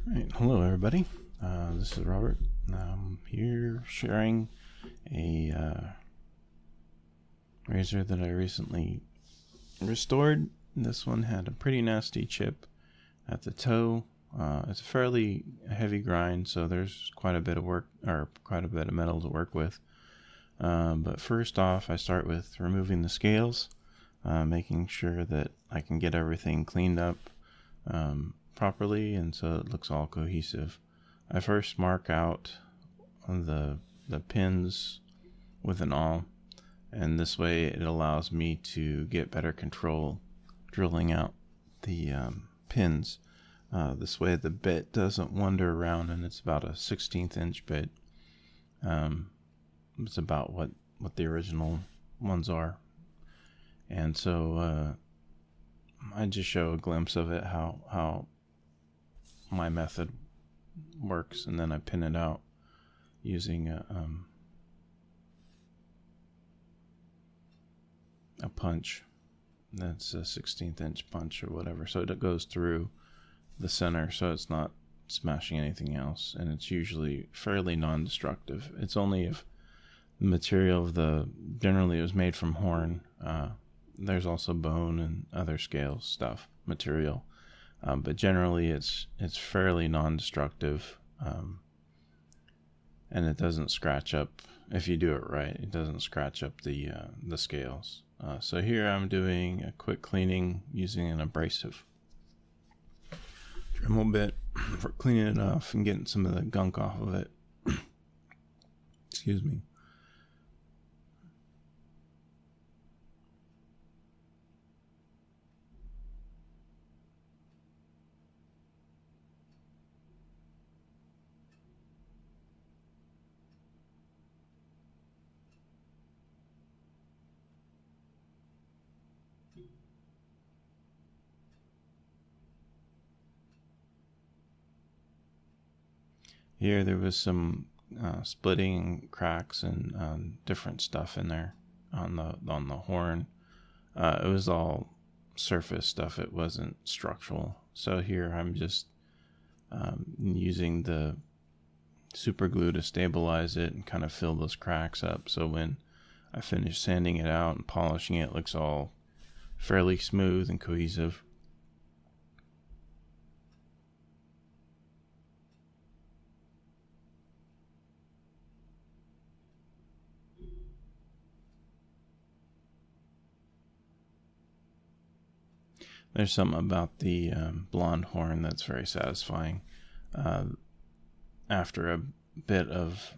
Right. Hello, everybody. This is Robert. I'm here sharing a razor that I recently restored. This one had a pretty nasty chip at the toe. It's a fairly heavy grind, so there's quite a bit of work, or quite a bit of metal to work with. But first off, I start with removing the scales, making sure that I can get everything cleaned up properly, and so it looks all cohesive. I first mark out the pins with an awl, and this way it allows me to get better control drilling out the pins. This way the bit doesn't wander around, and it's about a 1/16 inch bit. It's about what the original ones are, and so I just show a glimpse of it, how my method works, and then I pin it out using a punch. That's a 1/16 inch punch or whatever, so it goes through the center, so it's not smashing anything else, and it's usually fairly non-destructive. It's only if the material generally it was made from horn. There's also bone and other scales stuff material, but generally it's fairly non-destructive, and it doesn't scratch up. If you do it right, it doesn't scratch up the scales. So here I'm doing a quick cleaning using an abrasive Dremel bit for cleaning it off and getting some of the gunk off of it. Excuse me. Here there was some splitting, cracks, and different stuff in there on the horn. It was all surface stuff. It wasn't structural. So here I'm just using the super glue to stabilize it and kind of fill those cracks up. So when I finish sanding it out and polishing it, it looks all fairly smooth and cohesive. There's something about the blonde horn that's very satisfying. After a bit of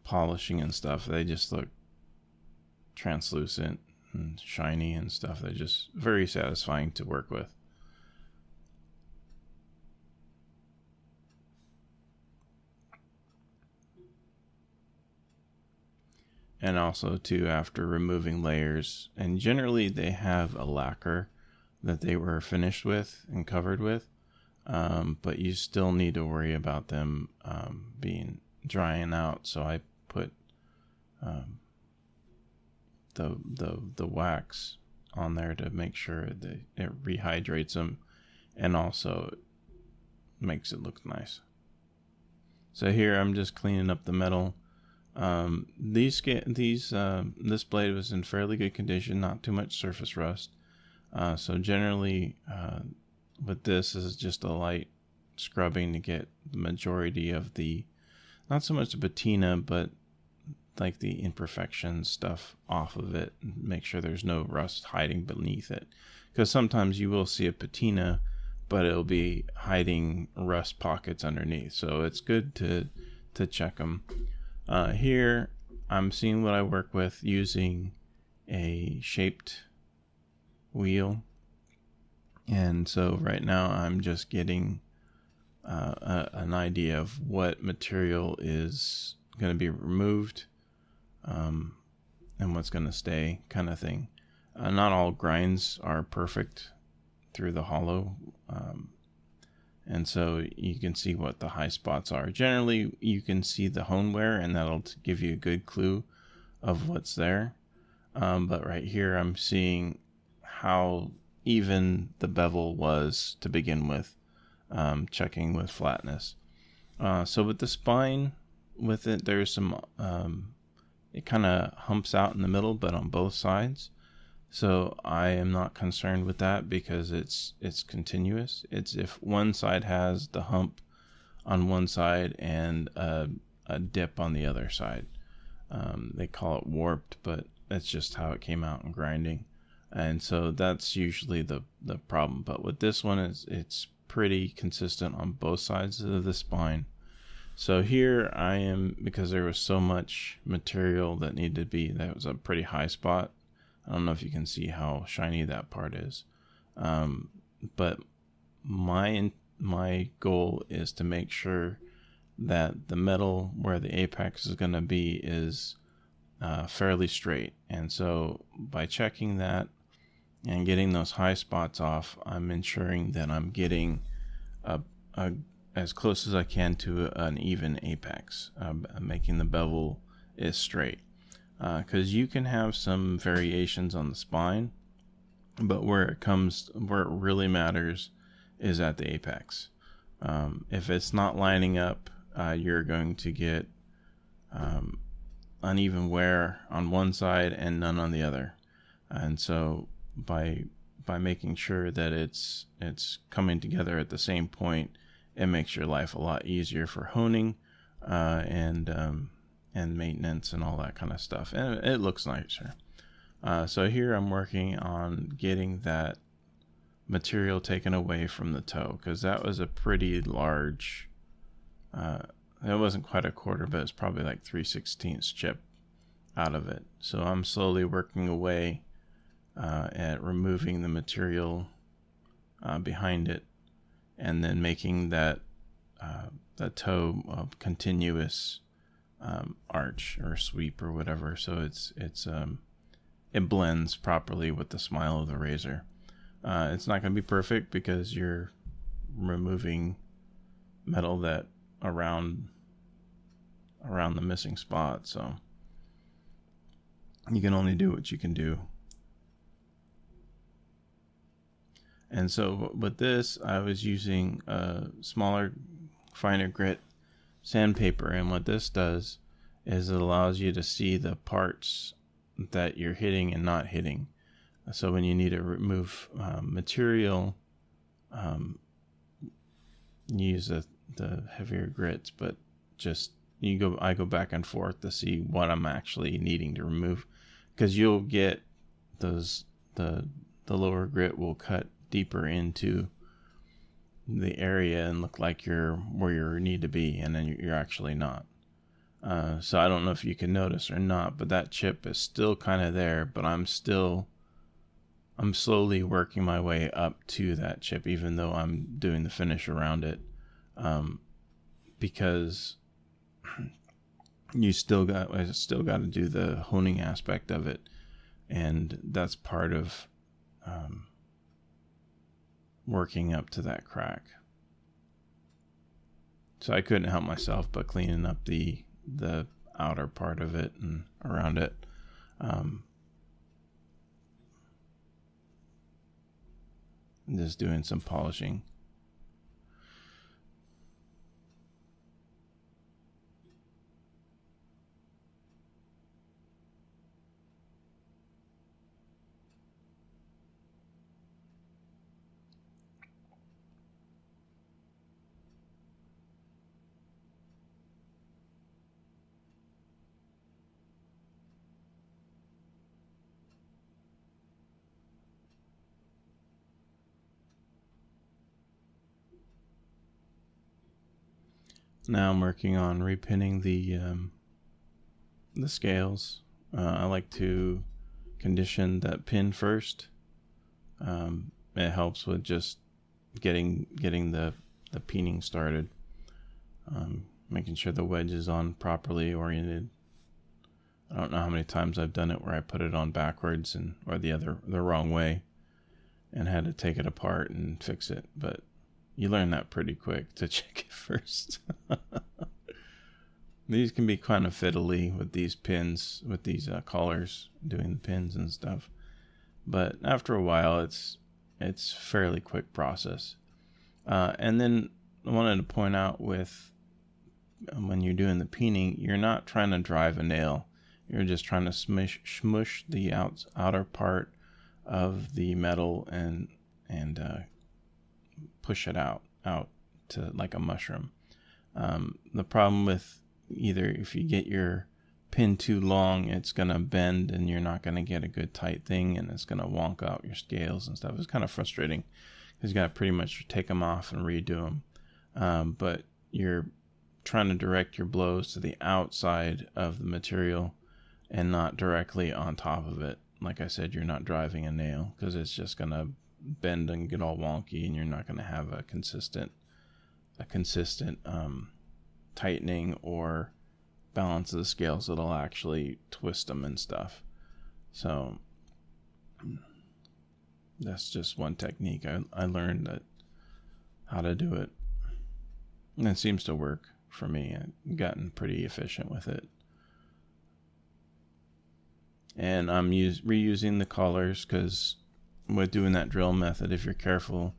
polishing and stuff, they just look translucent and shiny and stuff. They're just very satisfying to work with. And also too, after removing layers, and generally they have a lacquer that they were finished with and covered with, but you still need to worry about them being drying out. So I put the wax on there to make sure that it rehydrates them, and also makes it look nice. So here I'm just cleaning up the metal. This blade was in fairly good condition, not too much surface rust. So generally, with this is just a light scrubbing to get the majority of the, not so much the patina, but like the imperfection stuff off of it, and make sure there's no rust hiding beneath it. Because sometimes you will see a patina, but it'll be hiding rust pockets underneath. So it's good to check them. Here I'm seeing what I work with using a shaped wheel, and so right now I'm just getting an idea of what material is going to be removed, and what's going to stay, kind of thing. Not all grinds are perfect through the hollow, and so you can see what the high spots are. Generally you can see the hone wear, and that'll give you a good clue of what's there, but right here I'm seeing how even the bevel was to begin with. checking with flatness. So with the spine, with it, there's some, it kind of humps out in the middle, but on both sides. So I am not concerned with that because it's continuous. It's if one side has the hump on one side and a dip on the other side. They call it warped, but that's just how it came out in grinding. And so that's usually the problem. But with this one, it's pretty consistent on both sides of the spine. So here I am, because there was so much material that needed to be, that was a pretty high spot. I don't know if you can see how shiny that part is. But my goal is to make sure that the metal where the apex is going to be is fairly straight. And so by checking that and getting those high spots off, I'm ensuring that I'm getting as close as I can to an even apex, making the bevel is straight. Because you can have some variations on the spine, but where it really matters is at the apex. If it's not lining up, you're going to get uneven wear on one side and none on the other. And so by making sure that it's coming together at the same point, it makes your life a lot easier for honing and maintenance and all that kind of stuff. And it looks nicer. So here I'm working on getting that material taken away from the toe, because that was a pretty large, it wasn't quite a quarter, but it's probably like 3/16 chip out of it. So I'm slowly working away at removing the material behind it, and then making that toe a continuous arch or sweep or whatever, so it blends properly with the smile of the razor. It's not going to be perfect because you're removing metal that around the missing spot, so you can only do what you can do. And so with this, I was using a smaller, finer grit sandpaper, and what this does is it allows you to see the parts that you're hitting and not hitting. So when you need to remove material, use the heavier grits, but I go back and forth to see what I'm actually needing to remove, because you'll get the lower grit will cut deeper into the area and look like you're where you need to be, and then you're actually not. So I don't know if you can notice or not, but that chip is still kind of there, but I'm slowly working my way up to that chip, even though I'm doing the finish around it, because I still got to do the honing aspect of it, and that's part of working up to that crack. So I couldn't help myself but cleaning up the outer part of it and around it. Just doing some polishing. Now I'm working on repinning the scales. I like to condition that pin first. It helps with just getting the peening started. Making sure the wedge is on properly oriented. I don't know how many times I've done it where I put it on backwards or the wrong way, and had to take it apart and fix it, but you learn that pretty quick to check it first. These can be kind of fiddly with these pins, with these collars, doing the pins and stuff. But after a while, it's fairly quick process. And then I wanted to point out with when you're doing the peening, you're not trying to drive a nail. You're just trying to smush the outer part of the metal and push it out to like a mushroom. The problem with either if you get your pin too long, it's gonna bend and you're not gonna get a good tight thing, and it's gonna wonk out your scales and stuff. It's kind of frustrating because you gotta pretty much take them off and redo them. But you're trying to direct your blows to the outside of the material and not directly on top of it. Like I said, you're not driving a nail because it's just gonna bend and get all wonky, and you're not gonna have a consistent tightening or balance of the scales that'll actually twist them and stuff. So that's just one technique I learned how to do it, and it seems to work for me. I've gotten pretty efficient with it, and I'm reusing the collars because with doing that drill method, if you're careful,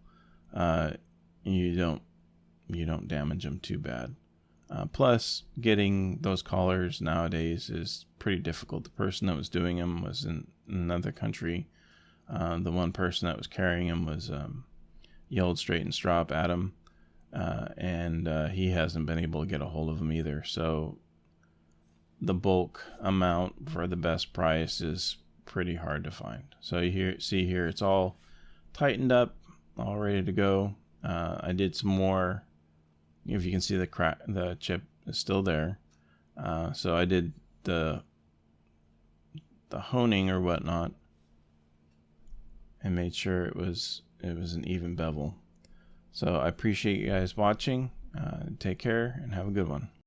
you don't damage them too bad. Plus, getting those collars nowadays is pretty difficult. The person that was doing them was in another country. The one person that was carrying them was yelled straight and strop at him, and he hasn't been able to get a hold of them either. So the bulk amount for the best price is pretty hard to find. So you see here, it's all tightened up, all ready to go. I did some more. If you can see the chip is still there. So I did the honing or whatnot and made sure it was an even bevel. So I appreciate you guys watching. Take care and have a good one.